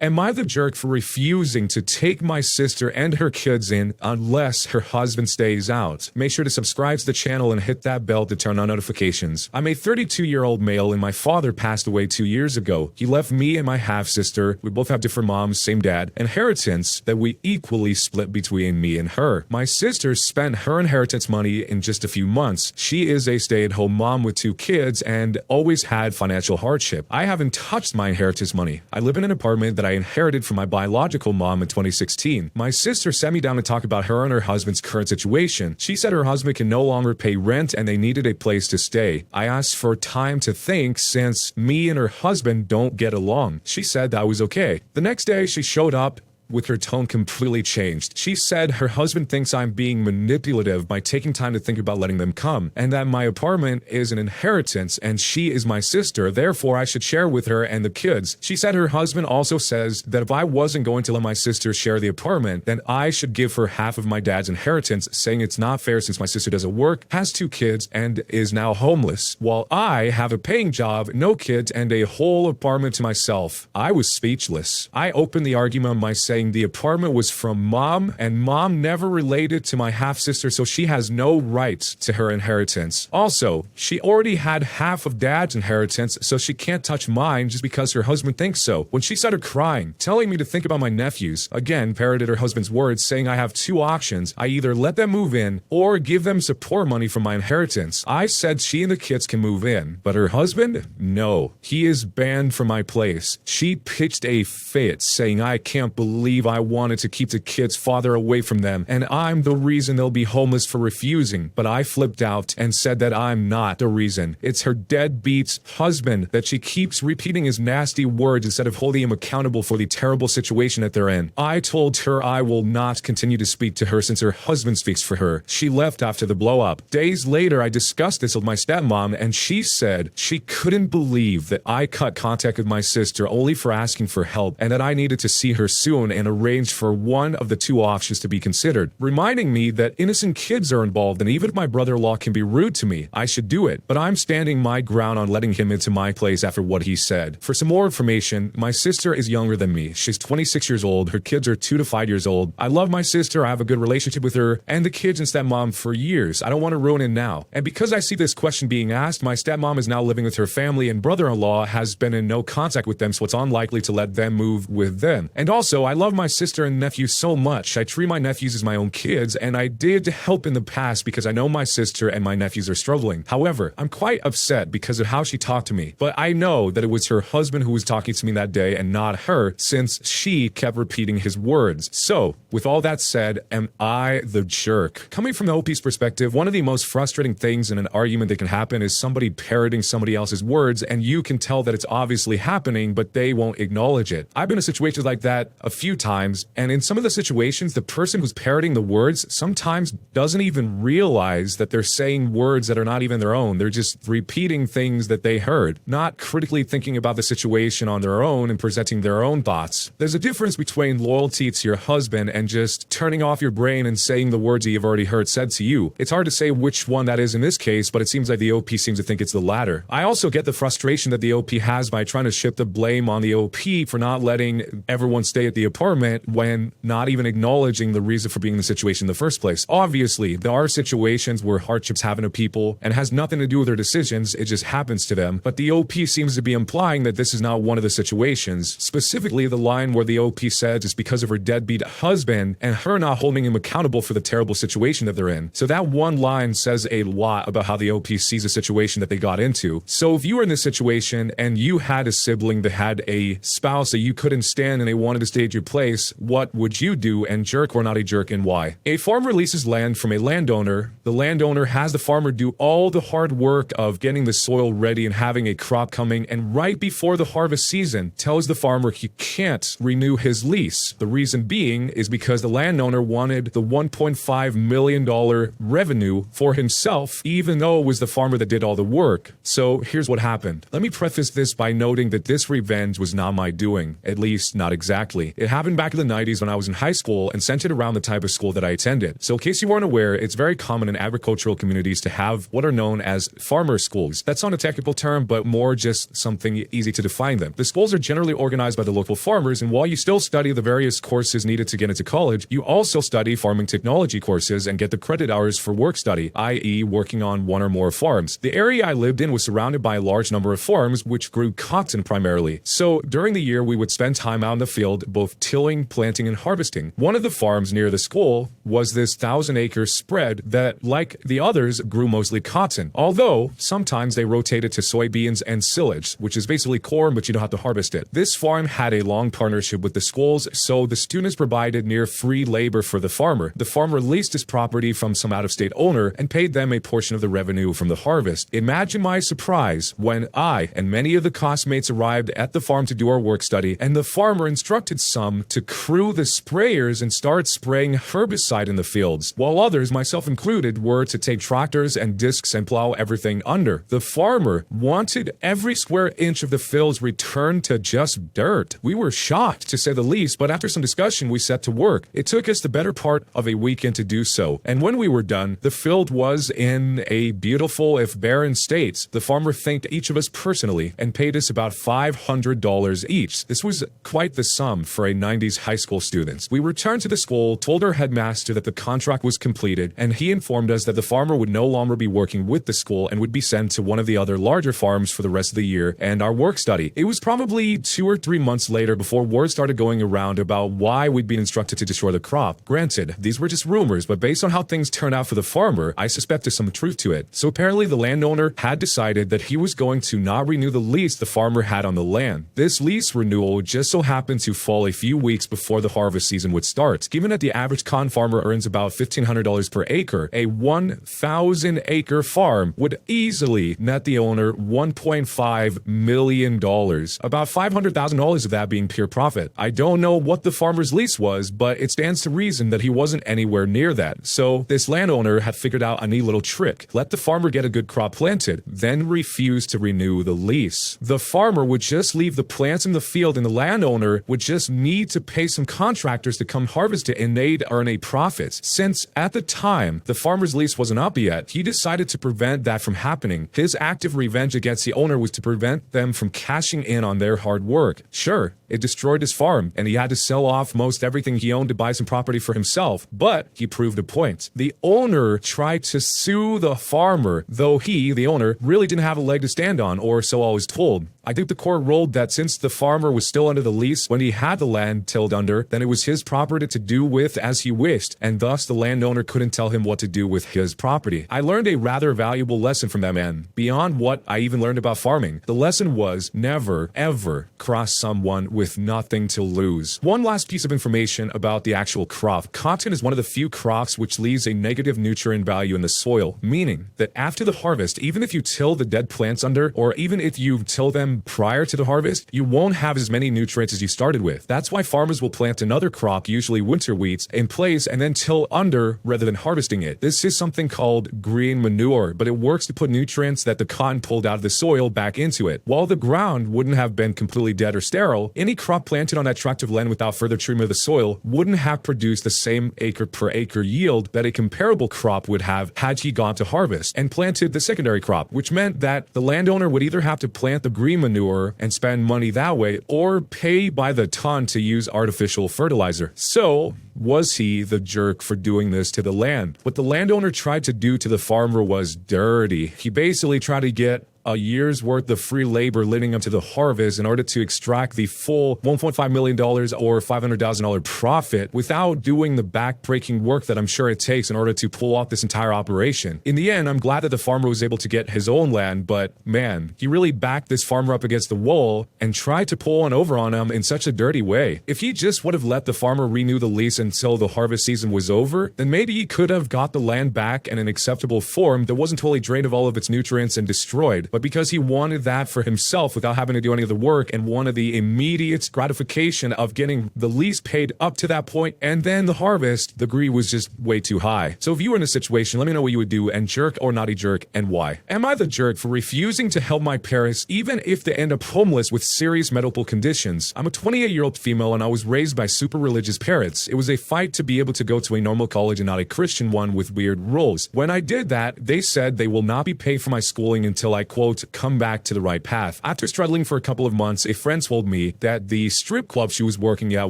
Am I the jerk for refusing to take my sister and her kids in unless her husband stays out? Make sure to subscribe to the channel and hit that bell to turn on notifications. I'm a 32-year-old male and my father passed away 2 years ago. He left me and my half-sister, we both have different moms, same dad, inheritance that we equally split between me and her. My sister spent her inheritance money in just a few months. She is a stay-at-home mom with 2 kids and always had financial hardship. I haven't touched my inheritance money. I live in an apartment that I inherited from my biological mom in 2016. My sister sat me down to talk about her and her husband's current situation. She said her husband can no longer pay rent and they needed a place to stay. I asked for time to think since me and her husband don't get along. She said that was okay. The next day she showed up with her tone completely changed. She said her husband thinks I'm being manipulative by taking time to think about letting them come, and that my apartment is an inheritance and she is my sister, therefore I should share with her and the kids. She said her husband also says that if I wasn't going to let my sister share the apartment, then I should give her half of my dad's inheritance, saying it's not fair since my sister doesn't work, has 2 kids, and is now homeless, while I have a paying job, no kids, and a whole apartment to myself. I was speechless. I opened the argument by saying the apartment was from mom and mom never related to my half-sister, so she has no rights to her inheritance. Also, she already had half of dad's inheritance, so she can't touch mine just because her husband thinks so. When she started crying, telling me to think about my nephews, again parroted her husband's words, saying I have 2 options. I either let them move in or give them support money from my inheritance. I said she and the kids can move in, but her husband? No. He is banned from my place. She pitched a fit, saying I can't believe I wanted to keep the kids' father away from them, and I'm the reason they'll be homeless for refusing. But I flipped out and said that I'm not the reason. It's her deadbeat's husband that she keeps repeating his nasty words instead of holding him accountable for the terrible situation that they're in. I told her I will not continue to speak to her since her husband speaks for her. She left after the blow-up. Days later, I discussed this with my stepmom, and she said she couldn't believe that I cut contact with my sister only for asking for help, and that I needed to see her soon and arranged for one of the 2 options to be considered, reminding me that innocent kids are involved and even if my brother-in-law can be rude to me, I should do it. But I'm standing my ground on letting him into my place after what he said. For some more information, my sister is younger than me. She's 26 years old. Her kids are 2 to 5 years old. I love my sister. I have a good relationship with her and the kids and stepmom for years. I don't want to ruin it now. And because I see this question being asked, my stepmom is now living with her family and brother-in-law has been in no contact with them, so it's unlikely to let them move with them. And also, I love my sister and nephew so much. I treat my nephews as my own kids, and I did help in the past because I know my sister and my nephews are struggling. However, I'm quite upset because of how she talked to me, but I know that it was her husband who was talking to me that day and not her, since she kept repeating his words. So, with all that said, am I the jerk? Coming from the OP's perspective, one of the most frustrating things in an argument that can happen is somebody parroting somebody else's words, and you can tell that it's obviously happening, but they won't acknowledge it. I've been in situations like that a few times, and in some of the situations, the person who's parroting the words sometimes doesn't even realize that they're saying words that are not even their own. They're just repeating things that they heard, not critically thinking about the situation on their own and presenting their own thoughts. There's a difference between loyalty to your husband and just turning off your brain and saying the words that you've already heard said to you. It's hard to say which one that is in this case, but it seems like the OP seems to think it's the latter. I also get the frustration that the OP has by trying to shift the blame on the OP for not letting everyone stay at the apartment when not even acknowledging the reason for being in the situation in the first place. Obviously, there are situations where hardships happen to people and has nothing to do with their decisions, it just happens to them, but the OP seems to be implying that this is not one of the situations. Specifically, the line where the OP says it's because of her deadbeat husband and her not holding him accountable for the terrible situation that they're in. So that one line says a lot about how the OP sees the situation that they got into. So if you were in this situation and you had a sibling that had a spouse that you couldn't stand and they wanted to stay at your place, what would you do, and jerk or not a jerk, and why? A farmer leases land from a landowner. The landowner has the farmer do all the hard work of getting the soil ready and having a crop coming, and right before the harvest season tells the farmer he can't renew his lease. The reason being is because the landowner wanted the $1.5 million revenue for himself, even though it was the farmer that did all the work. So here's what happened. Let me preface this by noting that this revenge was not my doing, at least not exactly. It happened happened back in the 90s when I was in high school and centered around the type of school that I attended. So in case you weren't aware, it's very common in agricultural communities to have what are known as farmer schools. That's not a technical term, but more just something easy to define them. The schools are generally organized by the local farmers, and while you still study the various courses needed to get into college, you also study farming technology courses and get the credit hours for work study, i.e. working on one or more farms. The area I lived in was surrounded by a large number of farms which grew cotton primarily. So during the year, we would spend time out in the field, both tilling, planting, and harvesting. One of the farms near the school was this 1,000-acre spread that, like the others, grew mostly cotton. Although, sometimes they rotated to soybeans and silage, which is basically corn, but you don't have to harvest it. This farm had a long partnership with the schools, so the students provided near free labor for the farmer. The farmer leased his property from some out-of-state owner and paid them a portion of the revenue from the harvest. Imagine my surprise when I and many of the classmates arrived at the farm to do our work study, and the farmer instructed some to crew the sprayers and start spraying herbicide in the fields, while others, myself included, were to take tractors and discs and plow everything under. The farmer wanted every square inch of the fields returned to just dirt. We were shocked, to say the least, but after some discussion, we set to work. It took us the better part of a weekend to do so, and when we were done, the field was in a beautiful, if barren, state. The farmer thanked each of us personally and paid us about $500 each. This was quite the sum for a 90s high school student. We returned to the school, told our headmaster that the contract was completed, and he informed us that the farmer would no longer be working with the school and would be sent to one of the other larger farms for the rest of the year and our work study. It was probably 2 or 3 months later before word started going around about why we'd been instructed to destroy the crop. Granted, these were just rumors, but based on how things turned out for the farmer, I suspect there's some truth to it. So apparently the landowner had decided that he was going to not renew the lease the farmer had on the land. This lease renewal just so happened to fall a few weeks before the harvest season would start. Given that the average cotton farmer earns about $1,500 per acre, a 1,000-acre farm would easily net the owner $1.5 million, about $500,000 of that being pure profit. I don't know what the farmer's lease was, but it stands to reason that he wasn't anywhere near that. So this landowner had figured out a neat little trick. Let the farmer get a good crop planted, then refuse to renew the lease. The farmer would just leave the plants in the field, and the landowner would just need to pay some contractors to come harvest it, and they'd earn a profit. Since at the time the farmer's lease wasn't up yet, he decided to prevent that from happening. His active revenge against the owner was to prevent them from cashing in on their hard work. Sure, it destroyed his farm, and he had to sell off most everything he owned to buy some property for himself, but he proved a point. The owner tried to sue the farmer, though he, the owner, really didn't have a leg to stand on, or so I was told. I think the court ruled that since the farmer was still under the lease when he had the land tilled under, then it was his property to do with as he wished, and thus the landowner couldn't tell him what to do with his property. I learned a rather valuable lesson from that man, beyond what I even learned about farming. The lesson was never, ever cross someone with nothing to lose. One last piece of information about the actual crop. Cotton is one of the few crops which leaves a negative nutrient value in the soil, meaning that after the harvest, even if you till the dead plants under, or even if you till them prior to the harvest, you won't have as many nutrients as you started with. That's why farmers will plant another crop, usually winter wheats, in place and then till under rather than harvesting it. This is something called green manure, but it works to put nutrients that the cotton pulled out of the soil back into it. While the ground wouldn't have been completely dead or sterile, any crop planted on that tract of land without further treatment of the soil wouldn't have produced the same acre per acre yield that a comparable crop would have had he gone to harvest and planted the secondary crop, which meant that the landowner would either have to plant the green manure and spend money that way, or pay by the ton to use artificial fertilizer. So, was he the jerk for doing this to the land? What the landowner tried to do to the farmer was dirty. He basically tried to get a year's worth of free labor leading up to the harvest in order to extract the full $1.5 million or $500,000 profit without doing the back-breaking work that I'm sure it takes in order to pull off this entire operation. In the end, I'm glad that the farmer was able to get his own land, but man, he really backed this farmer up against the wall and tried to pull one over on him in such a dirty way. If he just would have let the farmer renew the lease until the harvest season was over, then maybe he could have got the land back in an acceptable form that wasn't totally drained of all of its nutrients and destroyed. but because he wanted that for himself without having to do any of the work and wanted the immediate gratification of getting the least paid up to that point and then the harvest, the greed was just way too high. So if you were in a situation, let me know what you would do, and jerk or naughty jerk, and why. Am I the jerk for refusing to help my parents even if they end up homeless with serious medical conditions? I'm a 28-year-old female and I was raised by super religious parents. It was a fight to be able to go to a normal college and not a Christian one with weird rules. When I did that, they said they will not be paid for my schooling until I, quote, come back to the right path. After struggling for a couple of months, a friend told me that the strip club she was working at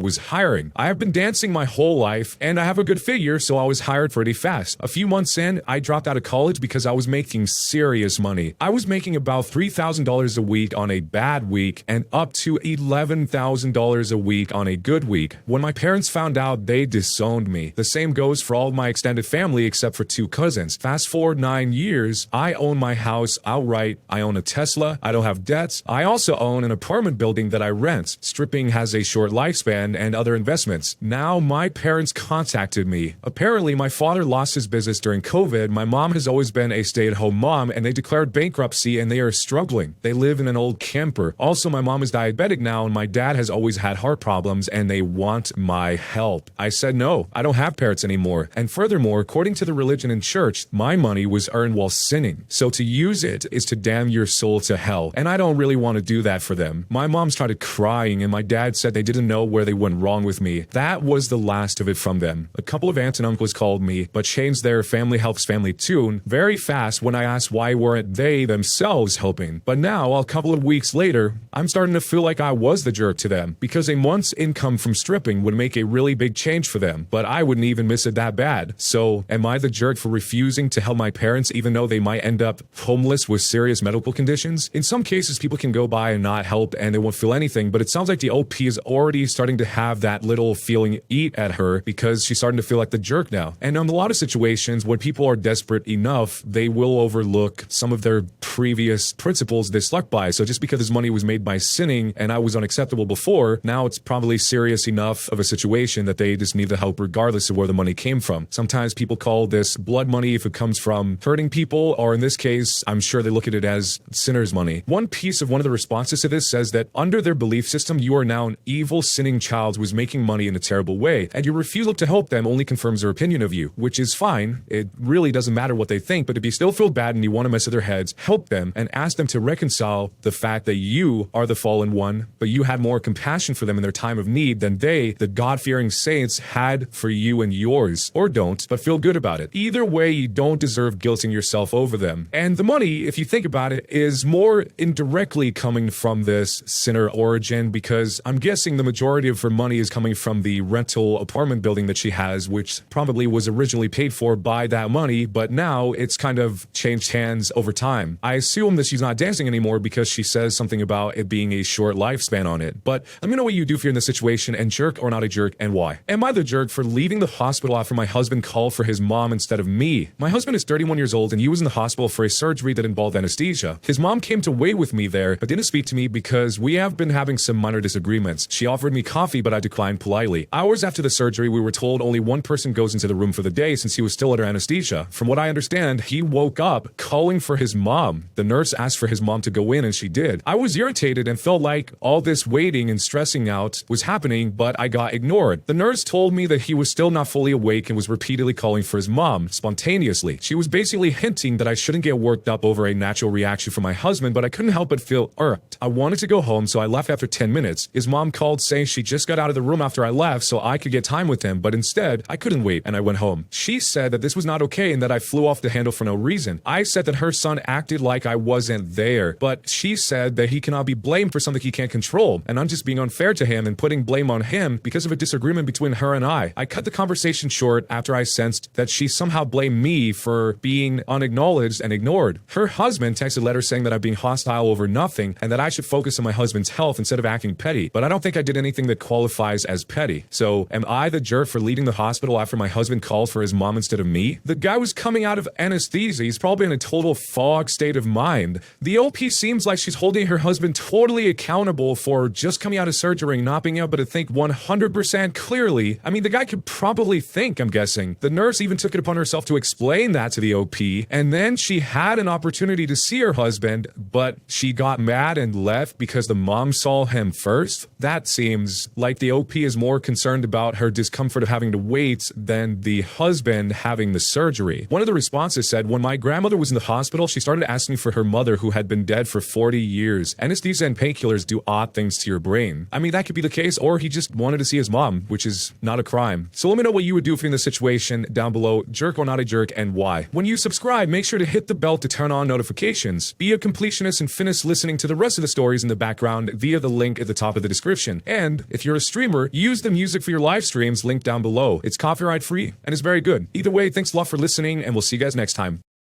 was hiring. I have been dancing my whole life and I have a good figure, so I was hired pretty fast. A few months in, I dropped out of college because I was making serious money. I was making about $3,000 a week on a bad week and up to $11,000 a week on a good week. When my parents found out, they disowned me. The same goes for all of my extended family except for 2 cousins. Fast forward 9 years, I own my house outright. I own a Tesla. I don't have debts. I also own an apartment building that I rent. Stripping has a short lifespan and other investments. Now my parents contacted me. Apparently, my father lost his business during COVID. My mom has always been a stay-at-home mom and they declared bankruptcy and they are struggling. They live in an old camper. Also, my mom is diabetic now and my dad has always had heart problems and they want my help. I said no, I don't have parents anymore. And furthermore, according to the religion and church, my money was earned while sinning. So to use it is to damn your soul to hell. And I don't really want to do that for them. My mom started crying and my dad said they didn't know where they went wrong with me. That was the last of it from them. A couple of aunts and uncles called me, but changed their family helps family tune very fast when I asked why weren't they themselves helping. But now, a couple of weeks later, I'm starting to feel like I was the jerk to them because a month's income from stripping would make a really big change for them, but I wouldn't even miss it that bad. So, am I the jerk for refusing to help my parents even though they might end up homeless with serious medical conditions? In some cases, people can go by and not help and they won't feel anything, but it sounds like the OP is already starting to have that little feeling eat at her because she's starting to feel like the jerk now. And in a lot of situations, when people are desperate enough, they will overlook some of their previous principles they stuck by. So just because his money was made by sinning and I was unacceptable before, now it's probably serious enough of a situation that they just need the help regardless of where the money came from. Sometimes people call this blood money if it comes from hurting people, or in this case, I'm sure they look at it as sinner's money. One piece of one of the responses to this says that under their belief system, you are now an evil, sinning child who is making money in a terrible way, and your refusal to help them only confirms their opinion of you, which is fine. It really doesn't matter what they think, but if you still feel bad and you want to mess with their heads, help them and ask them to reconcile the fact that you are the fallen one, but you had more compassion for them in their time of need than they, the God-fearing saints, had for you and yours. Or don't, but feel good about it. Either way, you don't deserve guilting yourself over them. And the money, if you think about it, is more indirectly coming from this sinner origin because I'm guessing the majority of her money is coming from the rental apartment building that she has, which probably was originally paid for by that money, but now it's kind of changed hands over time. I assume that she's not dancing anymore because she says something about it being a short lifespan on it. But let me know what you do if you're in this situation, and jerk or not a jerk, and why. Am I the jerk for leaving the hospital after my husband called for his mom instead of me? My husband is 31 years old and he was in the hospital for a surgery that involved anesthesia. His mom came to wait with me there, but didn't speak to me because we have been having some minor disagreements. She offered me coffee, but I declined politely. Hours after the surgery, we were told only one person goes into the room for the day since he was still under anesthesia. From what I understand, he woke up calling for his mom. The nurse asked for his mom to go in and she did. I was irritated and felt like all this waiting and stressing out was happening, but I got ignored. The nurse told me that he was still not fully awake and was repeatedly calling for his mom, spontaneously. She was basically hinting that I shouldn't get worked up over a natural reaction from my husband, but I couldn't help but feel irked. I wanted to go home, so I left after 10 minutes. His mom called saying she just got out of the room after I left so I could get time with him, but instead, I couldn't wait and I went home. She said that this was not okay and that I flew off the handle for no reason. I said that her son acted like I wasn't there, but she said that he cannot be blamed for something he can't control, and I'm just being unfair to him and putting blame on him because of a disagreement between her and I. I cut the conversation short after I sensed that she somehow blamed me for being unacknowledged and ignored. Her husband texted a letter saying that I'm being hostile over nothing and that I should focus on my husband's health instead of acting petty, but I don't think I did anything that qualifies as petty. So, am I the jerk for leaving the hospital after my husband called for his mom instead of me? The guy was coming out of anesthesia. He's probably in a total fog state of mind. The OP seems like she's holding her husband totally accountable for just coming out of surgery and not being able to think 100% clearly. I mean, the guy could probably think, I'm guessing. The nurse even took it upon herself to explain that to the OP, and then she had an opportunity to see see her husband, but she got mad and left because the mom saw him first? That seems like the OP is more concerned about her discomfort of having to wait than the husband having the surgery. One of the responses said, when my grandmother was in the hospital, she started asking for her mother who had been dead for 40 years. Anesthesia and painkillers do odd things to your brain. I mean, that could be the case, or he just wanted to see his mom, which is not a crime. So let me know what you would do if you're in this situation down below. Jerk or not a jerk, and why. When you subscribe, make sure to hit the bell to turn on notifications. Be a completionist and finish listening to the rest of the stories in the background via the link at the top of the description. And if you're a streamer, use the music for your live streams linked down below. It's copyright free and it's very good. Either way, thanks a lot for listening, and we'll see you guys next time.